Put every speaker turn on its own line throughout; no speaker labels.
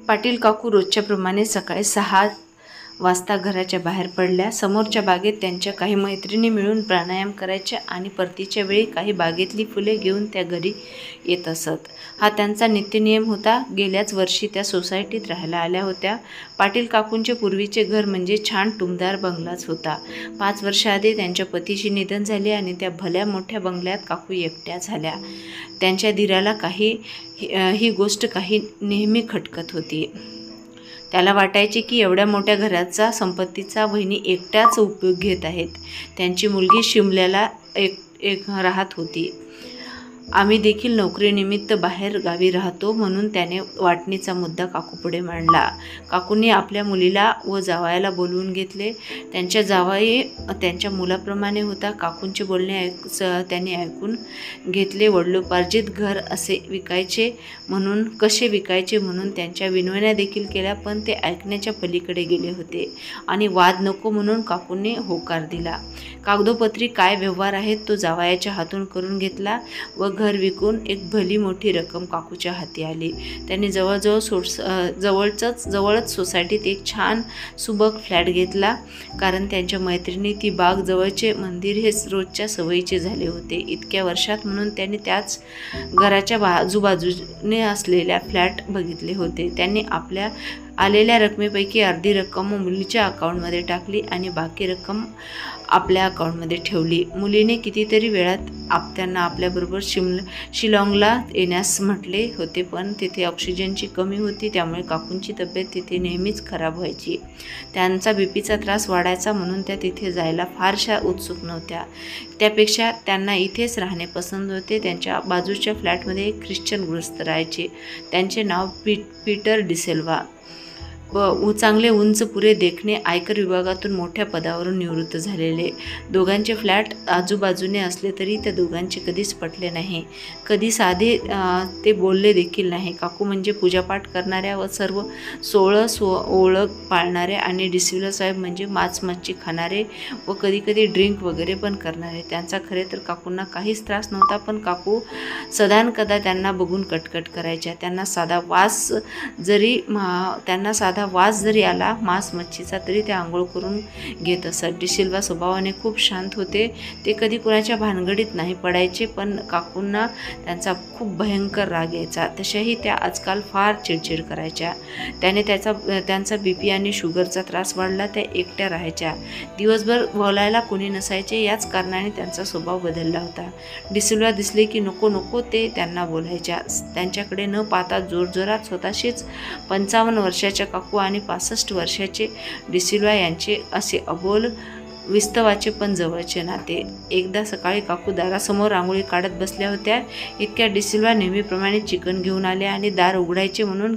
पाटील काकू रोजच्याप्रमाणे सकाळी 6 वाजता घराच्या बाहेर पडल्या. समोरच्या बागेत त्यांच्या काही मैत्रिणी मिळून प्राणायाम करायच्या आणि परतीच्या वेळी काही बागेतली फुले घेऊन त्या घरी येत असत. हा त्यांचा नित्यनियम होता. गेल्याच वर्षी त्या सोसायटीत राहायला आल्या होत्या. पाटील काकूंचे पूर्वीचे घर म्हणजे छान टुमदार बंगलाच होता. 5 वर्षाआधी त्यांच्या पतीचे निधन झाले आणि त्या भल्या मोठ्या बंगल्यात काकू एकट्या झाल्या. त्यांच्या धीराला ही गोष्ट काही नेहमी खटकत होती. त्याला वाटायचे की एवढ्या मोठ्या घराचा संपत्तीचा वहिनी एकट्याच उपयोग घेत आहेत. त्यांची मुलगी शिमल्याला एक राहत होती. आम्ही देखील नोकरीनिमित्त बाहेर गावी राहतो म्हणून त्याने वाटणीचा मुद्दा काकूपुढे मांडला. काकूंनी आपल्या मुलीला व जावयाला बोलवून घेतले. त्यांच्या जावई त्यांच्या मुलाप्रमाणे होता. काकूंचे बोलणे त्यांनी ऐकून घेतले. वडिलोपार्जित घर कसे विकायचे म्हणून त्यांच्या विनवण्या देखील केल्या, पण ते ऐकण्याच्या पलीकडे गेले होते आणि वाद नको म्हणून काकूंनी होकार दिला. कागदोपत्री काय व्यवहार आहेत तो जावयाच्या हातून करून घेतला व घर विकून एक भली मोठी रक्कम काकूच्या हाती आली. त्यांनी जवळच सोसायटीत एक छान सुबक फ्लॅट घेतला, कारण त्यांच्या मैत्रिणी ती बाग जवळचे मंदिर हे रोजच्या सवयीचे झाले होते. इतक्या वर्षात म्हणून त्यांनी त्याच घराच्या आजूबाजूने असलेल्या फ्लॅट बघितले होते. त्यांनी आपल्या आलेल्या रकमेपैकी अर्धी रक्कम मुलीच्या अकाउंटमध्ये टाकली आणि बाकी रक्कम आपल्या अकाउंटमध्ये ठेवली. मुलीने कितीतरी वेळात त्यांना आपल्याबरोबर शिलाँगला येण्यास म्हटले होते, पण तिथे ऑक्सिजनची कमी होती, त्यामुळे काकूंची तब्येत तिथे नेहमीच खराब व्हायची. त्यांचा बीपीचा त्रास वाढायचा म्हणून त्या तिथे जायला फारशा उत्सुक नव्हत्या. त्यापेक्षा त्यांना इथेच राहणे पसंत होते. त्यांच्या बाजूच्या फ्लॅटमध्ये एक ख्रिश्चन गृहस्थ राहायचे. त्यांचे नाव पीटर डिसेल्वा व चांगले उंच पुरे देखणे, आयकर विभागातून मोठ्या पदावरून निवृत्त झालेले. दोघांचे फ्लॅट आजूबाजूने असले तरी त्या दोघांचे कधीच पटले नाही. कधी साधे ते बोलले देखील नाही. काकू म्हणजे पूजापाठ करणाऱ्या व सर्व ओळख पाळणाऱ्या आणि डिसिल्वा साहेब म्हणजे मच्छी खाणारे व कधीकधी ड्रिंक वगैरे पण करणारे. त्यांचा खरे तर काकूंना काहीच त्रास नव्हता, पण काकू सदानकदा त्यांना बघून कटकट करायच्या. त्यांना साधा वास जरी आला मच्छीचा तरी ते आंघोळ करून घेत असत. डिसिल्वा स्वभावाने खूप शांत होते. ते कधी कुणाच्या भानगडीत नाही पडायचे, पण काकूंना त्यांचा खूप भयंकर राग यायचा. तशाही त्या आजकाल फार चिडचिड करायच्या. त्याने त्यांचा बीपी आणि शुगरचा त्रास वाढला. त्या एकट्या राहायच्या. दिवसभर बोलायला कोणी नसायचे. याच कारणाने त्यांचा स्वभाव बदलला होता. डिसिल्वा दिसले की नको ते त्यांना बोलायच्या. त्यांच्याकडे न पाहता जोरजोरात स्वतःशीच 55 वर्षाच्या काकू आणि 65 वर्षाचे डिसिल्वा यांचे असे अबोल विस्तवाचे पण जवळचे नाते. एकदा सकाळी काकू दारासमोर रांगोळी काढत बसल्या होत्या. इतक्या डिसिल्वा नेहमीप्रमाणे चिकन घेऊन आले आणि दार उघडायचे म्हणून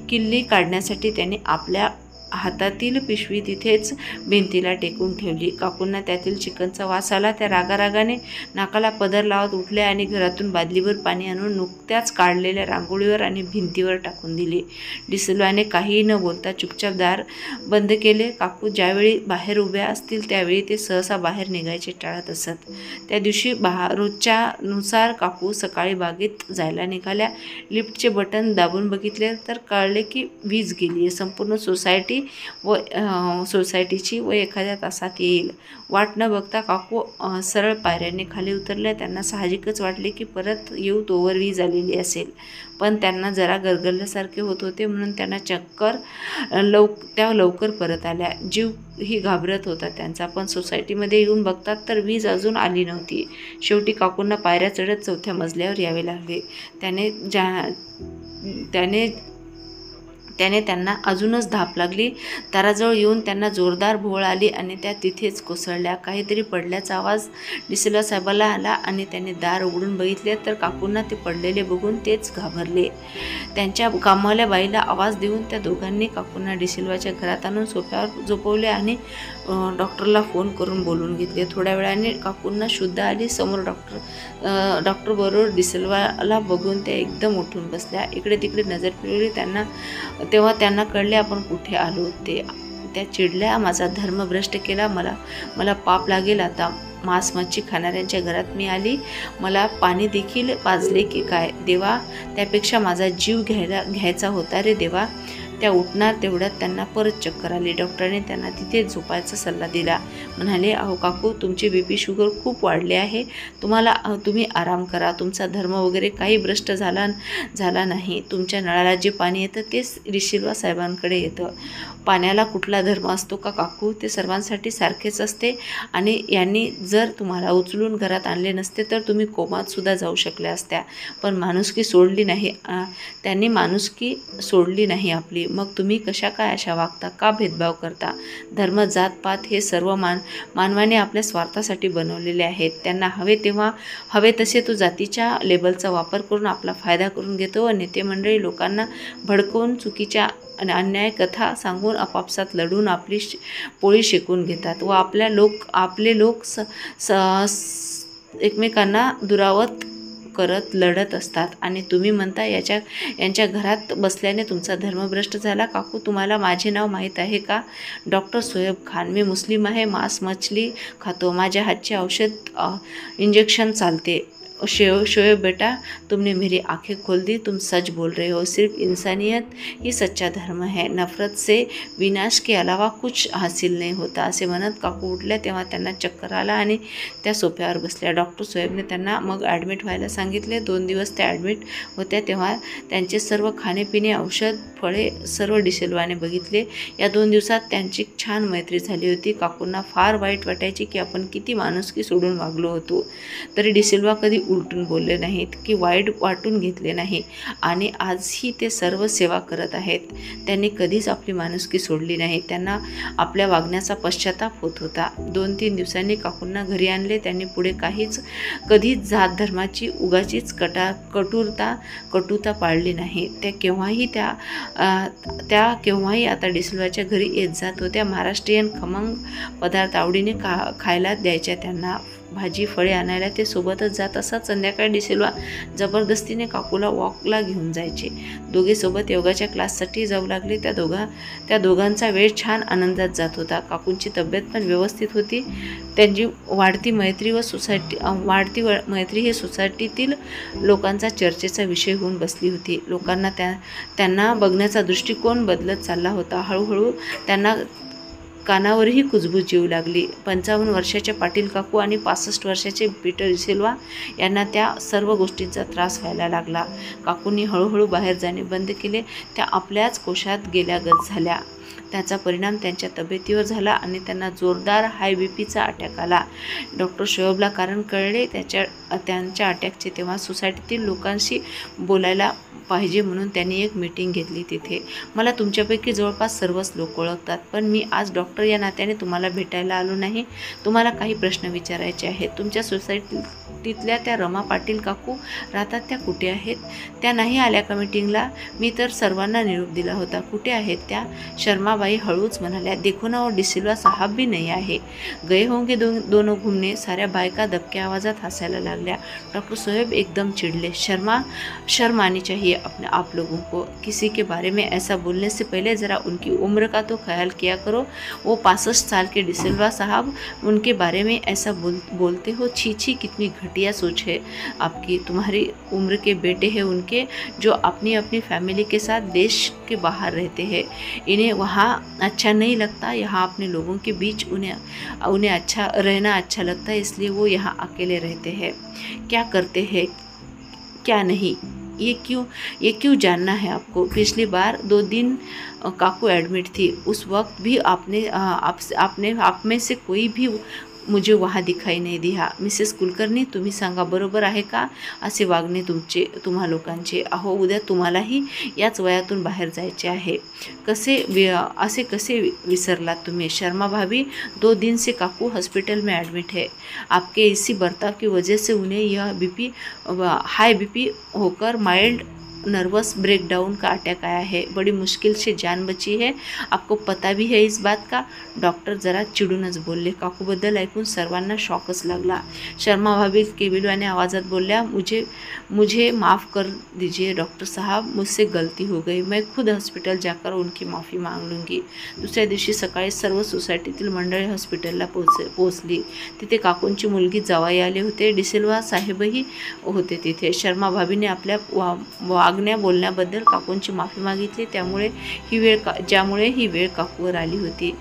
किल्ली काढण्यासाठी त्यांनी आपल्या हातातील पिशवी तिथेच भिंतीला टेकून ठेवली. काकूंना त्यातील चिकनचा वास आला. त्या रागारागाने नाकाला पदर लावत उठल्या आणि घरातून बादलीभर पाणी आणून नुकत्याच काढलेल्या रांगोळीवर आणि भिंतीवर टाकून दिली. डिसिल्वाने काहीही न बोलता चुपचाप दार बंद केले. काकू ज्यावेळी बाहेर उभ्या असतील त्यावेळी ते सहसा बाहेर निघायचे टाळत असत. त्या दिवशी रोजच्या नुसार काकू सकाळी बागेत जायला निघाल्या. लिफ्टचे बटन दाबून बघितले तर कळले की वीज गेली आहे. संपूर्ण सोसायटीची व एखाद्या तासात येईल. वाट न बघता काकू सरळ पायऱ्यांनी खाली उतरल्या. त्यांना साहजिकच वाटले की परत येऊ तोवर वीज आलेली असेल, पण त्यांना जरा गरगरल्यासारखे होत होते म्हणून त्यांना त्या लवकर परत आल्या. जीव ही घाबरत होता त्यांचा, पण सोसायटीमध्ये येऊन बघतात तर वीज अजून आली नव्हती. शेवटी काकूंना पायऱ्या चढत 4थ्या मजल्यावर यावे लागले. त्याने त्यांना अजूनच धाप लागली. दाराजवळ येऊन त्यांना जोरदार भोवळ आली आणि त्या तिथेच कोसळल्या. काहीतरी पडल्याचा आवाज डिसिल्वा साहेबाला आला आणि त्यांनी दार उघडून बघितले तर काकूंना ते पडलेले बघून तेच घाबरले. त्यांच्या कामवाल्या बाईला आवाज देऊन त्या दोघांनी काकूंना डिसिल्वाच्या घरात आणून सोफ्यावर झोपवले आणि डॉक्टरला फोन करून बोलवून घेतले. थोड्या वेळाने काकूंना शुद्ध आली. समोर डॉक्टर बरोबर डिसिल्वाला बघून त्या एकदम उठून बसल्या. इकडे तिकडे नजर फिरवली. तेव्हा त्यांना कळले आपण कुठे आलो ते. त्या चिडल्या, माझा धर्म भ्रष्ट केला, मला पाप लागेल आता. मच्छी खाणाऱ्यांच्या घरात मी आली, मला पाणी देखील पाजले की काय देवा, त्यापेक्षा माझा जीव घ्यायचा होता रे देवा. त्या उठणार तेवढ्यात त्यांना परत चक्कर आली. डॉक्टरने त्यांना तिथे झोपायचा सल्ला दिला. म्हणाले, अहो काकू, तुमची BP शुगर खूप वाढली आहे, तुम्ही आराम करा. तुमचा धर्म वगैरे काही भ्रष्ट झाला नाही. तुमच्या नळाला जे पाणी येतं तेच डिसिल्वा साहेबांकडे येतं. पाण्याला कुठला धर्म असतो का काकू? ते सर्वांसाठी सारखेच असते. आणि यांनी जर तुम्हाला उचलून घरात आणले नसते तर तुम्ही कोमात सुद्धा जाऊ शकल्या असत्या. पण माणुसकी सोडली नाही. त्यांनी माणुसकी सोडली नाही आपली. मग तुम्ही कशा काय अशा वागता? का भेदभाव करता? धर्म, जात पात हे सर्व मानवाने आपल्या स्वार्थासाठी बनवलेले आहेत. त्यांना हवे तसे तो जातीच्या लेबलचा वापर करून आपला फायदा करून घेतो व नेते मंडळी लोकांना भडकवून चुकीच्या आणि अन्याय कथा सांगून आपापसात लढून आपली पोळी शेकून घेतात व आपले लोक एकमेकांना दुरावत करत लढत असतात. आणि तुम्ही म्हणता यांच्या घरात बसल्याने तुमचा धर्मभ्रष्ट झाला. काकू, तुम्हाला माझे नाव माहीत आहे का? डॉक्टर सोहेब खान. मी मुस्लिम आहे, मांस मछली खातो. माझ्या हातचे औषध इंजेक्शन चालते. शोएब बेटा, तुमने मेरी आंखें खोल दी. तुम सच बोल रहे हो. सिर्फ इंसानियत ही सच्चा धर्म है. नफरत से विनाश के अलावा कुछ हासिल नहीं होता. असे म्हणत काकू उठल्या तेव्हा त्यांना चक्कर आला आणि त्या सोफ्यावर बसल्या. डॉक्टर सोहेबने त्यांना मग ॲडमिट व्हायला सांगितले. 2 दिवस त्या ॲडमिट होत्या तेव्हा त्यांचे सर्व खाणेपिणे, औषध, फळे सर्व डिसिल्वाने बघितले. या 2 दिवसात त्यांची छान मैत्री झाली होती. काकूंना फार वाईट वाटायचे की आपण किती माणुसकी सोडून वागलो होतो. तरी डिसिल्वा कधी उलटून बोलले नाहीत की वाईट वाटून घेतले नाही. आणि आजही ते सर्व सेवा करत आहेत. त्यांनी कधीच आपली माणुसकी सोडली नाही. त्यांना आपल्या वागण्याचा पश्चाताप होत होता. 2-3 दिवसांनी काकूंना घरी आणले. त्यांनी पुढे कधीच जात धर्माची उगाचीच कटुता पाळली नाही. त्या केव्हाही आता डिसिल्वाच्या घरी येत जात होत्या. महाराष्ट्रीयन खमंग पदार्थ आवडीने खायला द्यायच्या त्यांना. भाजी, फळे आणायला ते सोबतच जात असत. संध्याकाळी डिसिल्वा जबरदस्तीने काकूला वॉकला घेऊन जायचे. दोघे सोबत योगाच्या क्लाससाठी जाऊ लागले. त्या दोघांचा वेळ छान आनंदात जात होता. काकूंची तब्येत पण व्यवस्थित होती. त्यांची वाढती मैत्री ही सोसायटीतील लोकांचा चर्चेचा विषय होऊन बसली होती. लोकांना त्यांना बघण्याचा दृष्टिकोन बदलत चालला होता. हळूहळू त्यांना कानावरही कुजबूज येऊ लागली. 55 वर्षाच्या पाटील काकू आणि 65 वर्षाचे पीटर डिसिल्वा यांना त्या सर्व गोष्टींचा त्रास व्हायला लागला. काकूंनी हळूहळू बाहेर जाणे बंद केले. त्या आपल्याच कोशात गेल्यागत झाल्या. त्याचा परिणाम त्यांच्या तब्येतीवर झाला आणि त्यांना जोरदार हाय बीपीचा अटॅक आला. डॉक्टर शोएबला कारण कळले त्यांच्या अटॅकचे. तेव्हा सोसायटीतील लोकांशी बोलायला पाहिजे म्हणून त्यांनी एक मीटिंग घेतली तिथे. मला तुमच्यापैकी जवळपास सर्वच लोक ओळखतात, पण मी आज डॉक्टर या नात्याने तुम्हाला भेटायला आलो नाही. तुम्हाला काही प्रश्न विचारायचे आहेत. तुमच्या सोसायटीतल्या त्या रमा पाटील काकू राहतात, त्या कुठे आहेत? त्या नाही आल्या का मीटिंगला? मी तर सर्वांना निरोप दिला होता. कुठे आहेत त्या? शर्माबाई हळूच म्हणाल्या, देखो ना, वो डिसिल्वा साहब भी नहीं आहे. गए होंगे दोनों घूमने. साऱ्या बायका दबक्या आवाजात हसायला लागल्या. डॉक्टर सोहेब एकदम चिढ़ले. शर्म आनी चाहिए अपने आप लोगों को. किसी के बारे में ऐसा बोलने से पहले ज़रा उनकी उम्र का तो ख्याल किया करो. वो 65 साल के डिसिल्वा साहब, उनके बारे में ऐसा बोलते हो? छी छी, कितनी घटिया सोच है आपकी. तुम्हारी उम्र के बेटे हैं उनके, जो अपनी फैमिली के साथ देश के बाहर रहते हैं. इन्हें वहाँ अच्छा नहीं लगता. यहाँ अपने लोगों के बीच उन्हें अच्छा रहना अच्छा लगता है, इसलिए वो यहाँ अकेले रहते हैं. क्या करते हैं क्या नहीं, ये क्यों जानना है आपको? पिछली बार 2 दिन काकू एडमिट थी. उस वक्त भी आप में से कोई भी मुझे वहाँ दिखाई नाही दिया. मिसेस कुलकर्णी, तुम्ही सांगा, बरोबर आहे का असे वागणे तुम्हा लोकांचे? अहो, उद्या तुम्हालाही याच वयातून बाहेर जायचे आहे. असे कसे विसरलात तुम्ही? शर्मा भाभी, 2 दिन से काकू हॉस्पिटल में एडमिट है. आपके इसी बर्ताव की वजह से उन्हें यह हाई बीपी होकर माइल्ड नर्वस ब्रेकडाउन का अटैक आया है. बड़ी मुश्किल से जान बची है. आपको पता भी है इस बात का. डॉक्टर जरा चिडूनच बोलले. काकूबद्दल ऐकून सर्वांना शॉकच लागला. शर्मा भाभी केविलवाने आवाजात बोलल्या, मुझे माफ़ कर दीजिए डॉक्टर साहब, मुझसे गलती हो गई. मैं खुद हॉस्पिटल जाकर उनकी माफ़ी मांग लूँगी. दुसऱ्या दिवशी सकाळी सर्व सोसायटीतील मंडळी हॉस्पिटलला पोहोचली. तिथे काकूंची मुलगी जावाई आले होते. डिसिल्वा साहेबही होते तिथे. शर्मा भाभीने आपल्या वागण्या बोलण्याबद्दल काकूंची माफी मागितली, ज्यामुळे ही वेळ काकूवर आली होती.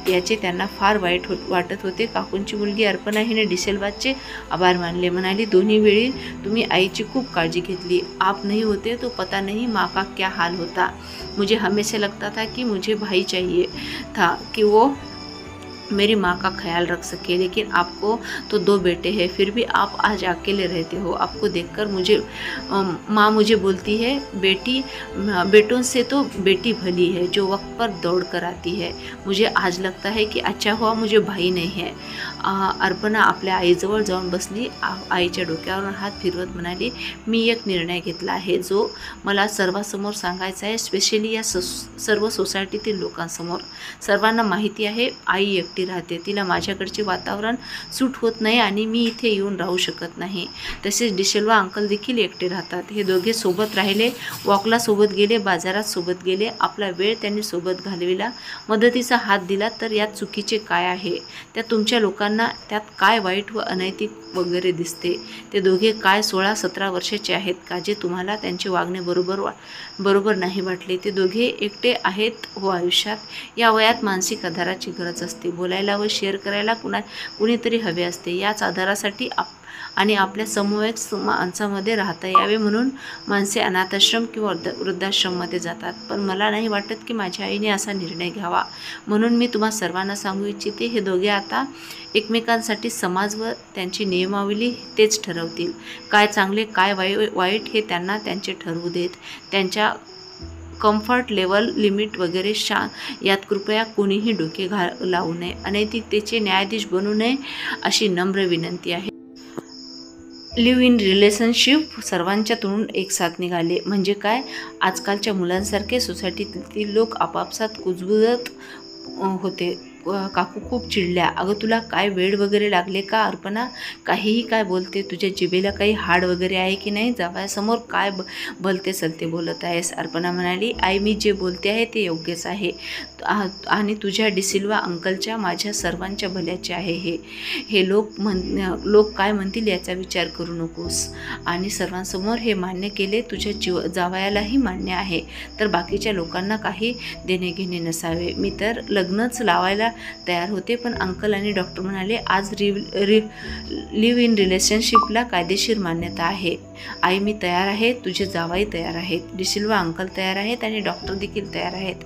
याचे त्यांना फार वाईट वाटत होते. काकूंची मुलगी अर्पणा हिने डिसेल्वाचे आभार मानले, म्हणाली, दोन्ही वेळी तुम्ही आईची खूप काळजी घेतली. आप नहीं होते तो पता नहीं माँ का क्या हाल होता. मुझे हमेशा लगता था कि मुझे भाई चाहिए था कि वो मेरी माँ का ख्याल रख सके, लेकिन आपको तो 2 बेटे हैं, फिर भी आप आज अकेले रहते हो. आपको देखकर माँ मुझे बोलती है, बेटों से तो बेटी भली है जो वक्त पर दौड़ कर आती है. मुझे आज लगता है कि अच्छा हुआ मुझे भाई नहीं है. अर्पणा आपल्या आईजवळ जाऊन बसली. आईच्या डोक्यावरून हात फिरवत म्हणाली, मी एक निर्णय घेतला आहे जो मला सर्वांसमोर सांगायचा आहे, स्पेशली या सर्व सोसायटीतील लोकांसमोर. सर्वांना माहिती आहे आई एकटी राहते, तिला माझ्याकडचे वातावरण सूट होत नाही आणि मी इथे येऊन राहू शकत नाही. तसेच डिसेल्वा अंकल देखील एकटे राहतात. हे दोघे सोबत राहिले, वॉकला सोबत गेले, बाजारात सोबत गेले, आपला वेळ त्यांनी सोबत घालविला, मदतीचा हात दिला. तर यात चुकीचे काय आहे? त्यात तुमच्या लोकांना त्यात काय वाईट व अनैतिक वगैरे दिसते? ते दोघे काय 16-17 वर्षाचे आहेत का जे तुम्हाला त्यांचे वागणे बरोबर नाही वाटले? ते दोघे एकटे आहेत हो आयुष्यात. या वयात मानसिक आधाराची गरज असते. बोलायला व शेअर करायला कुणीतरी हवे असते. याच आधारासाठी आणि आपल्या समवयस्क माणसामध्ये राहता यावे म्हणून माणसे अनाथाश्रम किंवा वृद्धाश्रममध्ये जातात. पण मला नाही वाटत की माझ्या आईने असा निर्णय घ्यावा. म्हणून मी तुम्हा सर्वांना सांगू इच्छिते, हे दोघे आता एकमेकांसाठी समाज व त्यांची नियमावली तेच ठरवतील. काय चांगले काय वाईट हे त्यांना त्यांचे ठरवू देत. त्यांच्या कम्फर्ट लेवल लिमिट वगैरे यात कृपया कोणीही डोके लावू नये. अनैतिकतेचे न्यायाधीश बनू नये अशी नम्र विनंती आहे. लिव्ह इन रिलेशनशिप सर्वांच्या तोंडून एक साथ निघाले. म्हणजे काय? आजकालच्या मुलांसारखे सोसायटीतील लोक आपापसात कुजबुजत होते. काकू खूप चिडल्या. अगं तुला काय वेड वगैरे लागले का अर्पणा? काहीही काय बोलते? तुझ्या जिभेला काही हाड वगैरे आहे की नाही? जावयासमोर काय भलते सलते बोलत आहेस? अर्पणा म्हणाली, आई मी जे बोलते आहे ते योग्यच आहे आणि तुझ्या डिसिल्वा अंकलच्या माझ्या सर्वांच्या भल्याचे आहे. हे लोक काय म्हणतील याचा विचार करू नकोस. आणि सर्वांसमोर हे मान्य केले. तुझ्या जावयालाही मान्य आहे तर बाकीच्या लोकांना काही देणे घेणे नसावे. मी तर लग्नच लावायला तयार होते, पण अंकल आणि डॉक्टर म्हणाले आज लिव्ह इन रिलेशनशिपला कायदेशीर मान्यता आहे. आई मी तयार आहे, तुझे जावाई तयार आहेत, डिसिल्वा अंकल तयार आहेत आणि डॉक्टर देखील तयार आहेत.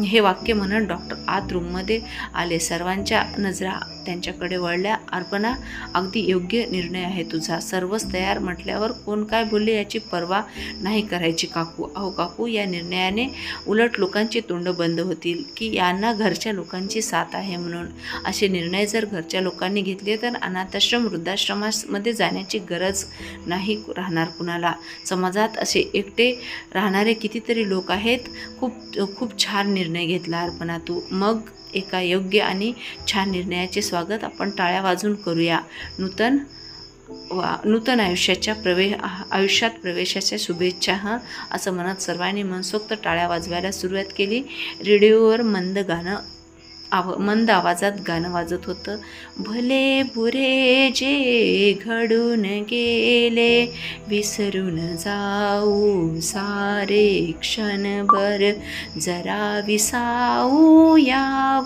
हे वाक्य म्हणत डॉक्टर आत रूममध्ये आले. सर्वांच्या नजरा त्यांच्याकडे वळल्या. अर्पणा अगदी योग्य निर्णय आहे तुझा. सर्वच तयार म्हटल्यावर कोण काय बोलले याची पर्वा नाही करायची काकू. अहो काकू, या निर्णयाने उलट लोकांची तोंड बंद होतील की यांना घरच्या लोकांची साथ आहे म्हणून. असे निर्णय जर घरच्या लोकांनी घेतले तर अनाथाश्रम वृद्धाश्रमामध्ये जाण्याची गरज नाही राहणार कुणाला. समाजात असे एकटे राहणारे कितीतरी लोक आहेत. खूप छान निर्णय घेतला अर्पणा तू. मग एका योग्य आणि छान निर्णयाचे स्वागत आपण टाळ्या वाजून करूया. नूतन आयुष्यात प्रवेशाच्या शुभेच्छा असं म्हणत सर्वांनी मनसोक्त टाळ्या वाजवायला सुरुवात केली. रेडिओवर मंद आवाजात गाणं वाजत होतं. भले बुरे जे घडून गेले विसरून जाऊ सारे क्षणभर, जरा विसाऊ या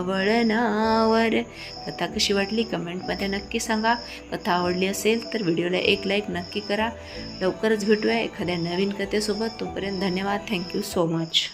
वळणावर. कथा कशी वाटली कमेंटमध्ये नक्की सांगा. कथा आवडली असेल तर व्हिडिओला एक लाईक नक्की करा. लवकरच भेटूया एखाद्या नवीन कथेसोबत. तोपर्यंत धन्यवाद. Thank you so much.